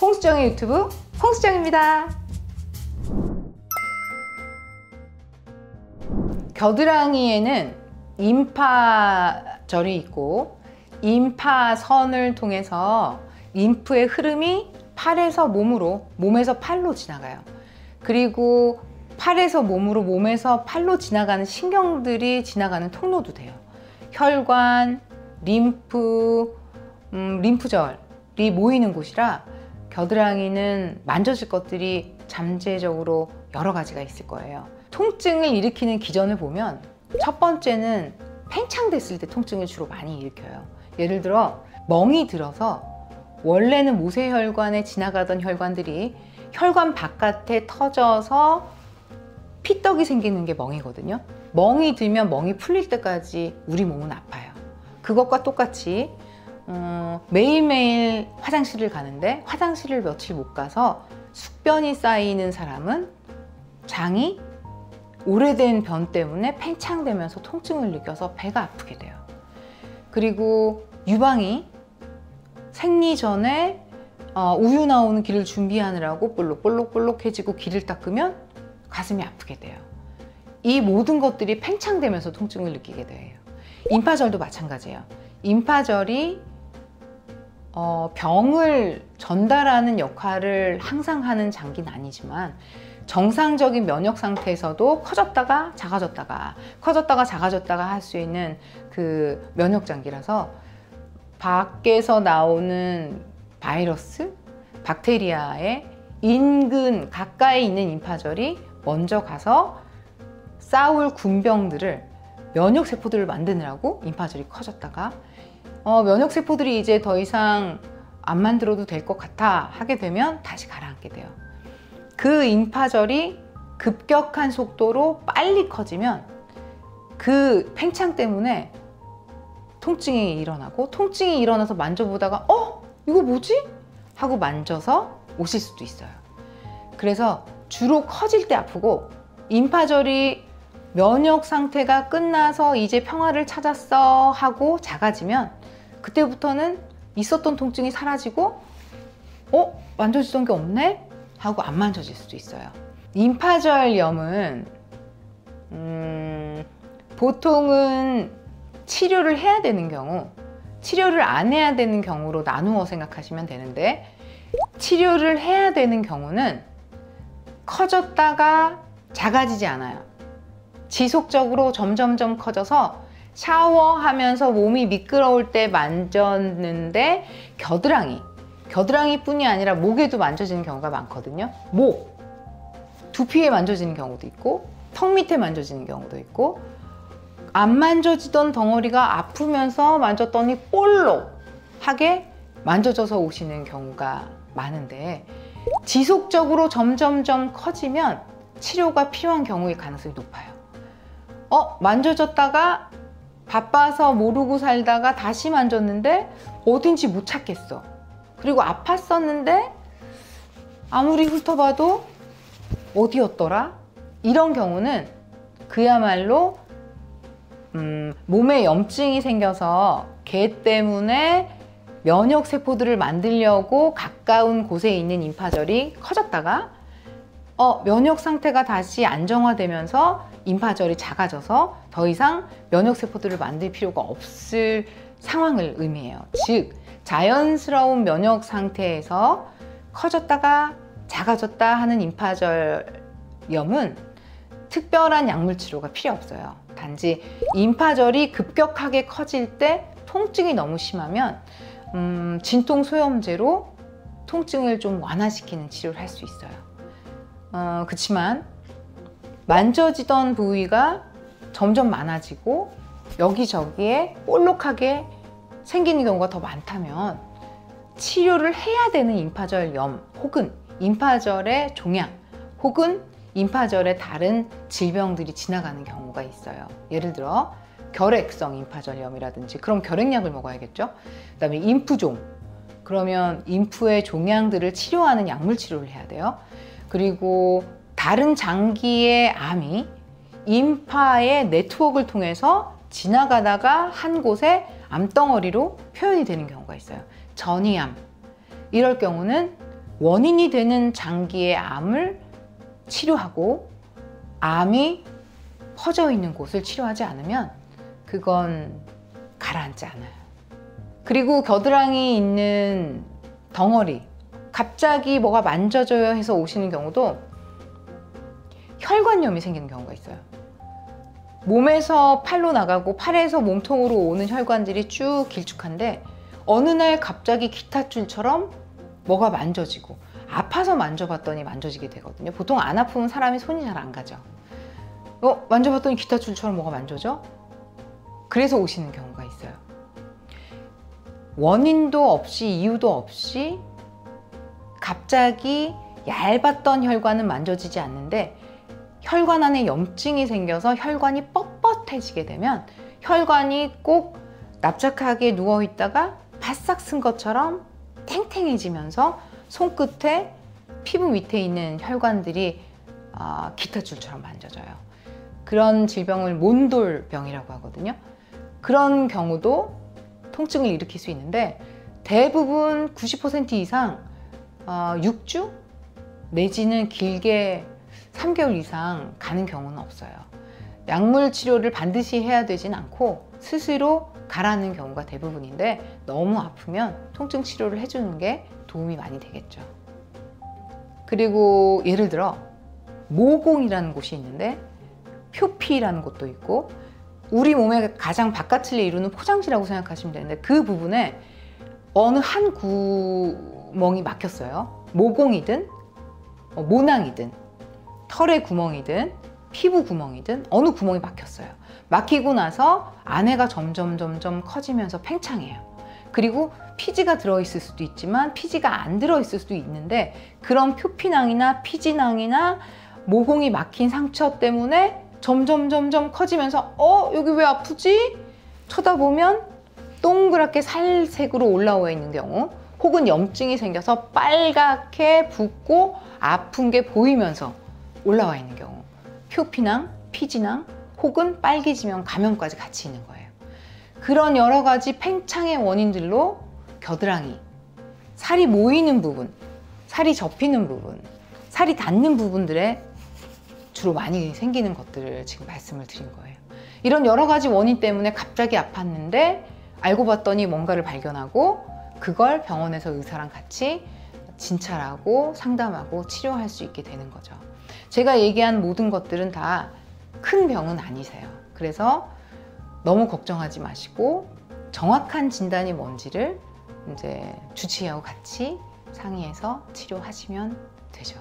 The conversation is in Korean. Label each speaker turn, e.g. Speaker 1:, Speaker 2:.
Speaker 1: 홍수정의 유튜브 홍수정입니다. 겨드랑이에는 림파절이 있고 림파선을 통해서 림프의 흐름이 팔에서 몸으로, 몸에서 팔로 지나가요. 그리고 팔에서 몸으로, 몸에서 팔로 지나가는 신경들이 지나가는 통로도 돼요. 혈관, 림프절이 모이는 곳이라 겨드랑이는 만져질 것들이 잠재적으로 여러 가지가 있을 거예요. 통증을 일으키는 기전을 보면 첫 번째는 팽창됐을 때 통증을 주로 많이 일으켜요. 예를 들어 멍이 들어서 원래는 모세혈관에 지나가던 혈관들이 혈관 바깥에 터져서 피떡이 생기는 게 멍이거든요. 멍이 들면 멍이 풀릴 때까지 우리 몸은 아파요. 그것과 똑같이 매일매일 화장실을 가는데 화장실을 며칠 못 가서 숙변이 쌓이는 사람은 장이 오래된 변 때문에 팽창되면서 통증을 느껴서 배가 아프게 돼요. 그리고 유방이 생리 전에 우유 나오는 길을 준비하느라고 볼록볼록해지고 길을 닦으면 가슴이 아프게 돼요. 이 모든 것들이 팽창되면서 통증을 느끼게 돼요. 임파절도 마찬가지예요. 임파절이 병을 전달하는 역할을 항상 하는 장기는 아니지만 정상적인 면역 상태에서도 커졌다가 작아졌다가 할 수 있는 그 면역 장기라서 밖에서 나오는 바이러스, 박테리아의 인근 가까이 있는 임파절이 먼저 가서 싸울 군병들을, 면역세포들을 만드느라고 임파절이 커졌다가 면역세포들이 이제 더 이상 안 만들어도 될 것 같아 하게 되면 다시 가라앉게 돼요. 그 임파절이 급격한 속도로 빨리 커지면 그 팽창 때문에 통증이 일어나고, 통증이 일어나서 만져보다가 이거 뭐지? 하고 만져서 오실 수도 있어요. 그래서 주로 커질 때 아프고, 임파절이 면역 상태가 끝나서 이제 평화를 찾았어 하고 작아지면 그때부터는 있었던 통증이 사라지고 만져지던 게 없네? 하고 안 만져질 수도 있어요. 임파절염은 보통은 치료를 해야 되는 경우, 치료를 안 해야 되는 경우로 나누어 생각하시면 되는데, 치료를 해야 되는 경우는 커졌다가 작아지지 않아요. 지속적으로 점점점 커져서 샤워하면서 몸이 미끄러울 때 만졌는데 겨드랑이뿐이 아니라 목에도 만져지는 경우가 많거든요. 목, 두피에 만져지는 경우도 있고 턱 밑에 만져지는 경우도 있고, 안 만져지던 덩어리가 아프면서 만졌더니 볼록하게 만져져서 오시는 경우가 많은데, 지속적으로 점점점 커지면 치료가 필요한 경우의 가능성이 높아요. 만져졌다가 바빠서 모르고 살다가 다시 만졌는데 어딘지 못 찾겠어. 그리고 아팠었는데 아무리 훑어봐도 어디였더라? 이런 경우는 그야말로 몸에 염증이 생겨서 걔 때문에 면역세포들을 만들려고 가까운 곳에 있는 임파절이 커졌다가 면역 상태가 다시 안정화되면서 임파절이 작아져서 더 이상 면역세포들을 만들 필요가 없을 상황을 의미해요. 즉, 자연스러운 면역 상태에서 커졌다가 작아졌다 하는 임파절염은 특별한 약물 치료가 필요 없어요. 단지 임파절이 급격하게 커질 때 통증이 너무 심하면 진통소염제로 통증을 좀 완화시키는 치료를 할 수 있어요. 그렇지만 만져지던 부위가 점점 많아지고 여기저기에 볼록하게 생기는 경우가 더 많다면 치료를 해야 되는 임파절염 혹은 임파절의 종양 혹은 임파절의 다른 질병들이 지나가는 경우가 있어요. 예를 들어 결핵성 임파절염이라든지, 그럼 결핵약을 먹어야겠죠. 그 다음에 임푸종, 그러면 임푸의 종양들을 치료하는 약물 치료를 해야 돼요. 그리고 다른 장기의 암이 임파의 네트워크를 통해서 지나가다가 한 곳에 암덩어리로 표현이 되는 경우가 있어요. 전이암, 이럴 경우는 원인이 되는 장기의 암을 치료하고 암이 퍼져 있는 곳을 치료하지 않으면 그건 가라앉지 않아요. 그리고 겨드랑이 있는 덩어리, 갑자기 뭐가 만져져야 해서 오시는 경우도 혈관염이 생기는 경우가 있어요. 몸에서 팔로 나가고 팔에서 몸통으로 오는 혈관들이 쭉 길쭉한데 어느 날 갑자기 기타줄처럼 뭐가 만져지고, 아파서 만져봤더니 만져지게 되거든요. 보통 안 아프면 사람이 손이 잘 안 가죠. 만져봤더니 기타줄처럼 뭐가 만져져? 그래서 오시는 경우가 있어요. 원인도 없이 이유도 없이 갑자기 얇았던 혈관은 만져지지 않는데 혈관 안에 염증이 생겨서 혈관이 뻣뻣해지게 되면 혈관이 꼭 납작하게 누워있다가 바싹 쓴 것처럼 탱탱해지면서 손끝에 피부 밑에 있는 혈관들이 기타줄처럼 만져져요. 그런 질병을 몬돌병이라고 하거든요. 그런 경우도 통증을 일으킬 수 있는데 대부분 90% 이상 6주 내지는 길게 3개월 이상 가는 경우는 없어요. 약물 치료를 반드시 해야 되진 않고 스스로 가라앉는 경우가 대부분인데 너무 아프면 통증 치료를 해주는 게 도움이 많이 되겠죠. 그리고 예를 들어 모공이라는 곳이 있는데 표피라는 곳도 있고 우리 몸의 가장 바깥을 이루는 포장지라고 생각하시면 되는데 그 부분에 어느 한 구멍이 막혔어요. 모공이든 모낭이든 털의 구멍이든 피부 구멍이든 어느 구멍이 막혔어요. 막히고 나서 안에가 점점 커지면서 팽창해요. 그리고 피지가 들어있을 수도 있지만 피지가 안 들어있을 수도 있는데 그런 표피낭이나 피지낭이나 모공이 막힌 상처 때문에 점점 커지면서 여기 왜 아프지? 쳐다보면 동그랗게 살색으로 올라와 있는 경우, 혹은 염증이 생겨서 빨갛게 붓고 아픈 게 보이면서 올라와 있는 경우, 표피낭, 피지낭, 혹은 빨개지면 감염까지 같이 있는 거예요. 그런 여러 가지 팽창의 원인들로 겨드랑이, 살이 모이는 부분, 살이 접히는 부분, 살이 닿는 부분들에 주로 많이 생기는 것들을 지금 말씀을 드린 거예요. 이런 여러 가지 원인 때문에 갑자기 아팠는데 알고 봤더니 뭔가를 발견하고 그걸 병원에서 의사랑 같이 진찰하고 상담하고 치료할 수 있게 되는 거죠. 제가 얘기한 모든 것들은 다 큰 병은 아니세요. 그래서 너무 걱정하지 마시고 정확한 진단이 뭔지를 이제 주치의하고 같이 상의해서 치료하시면 되죠.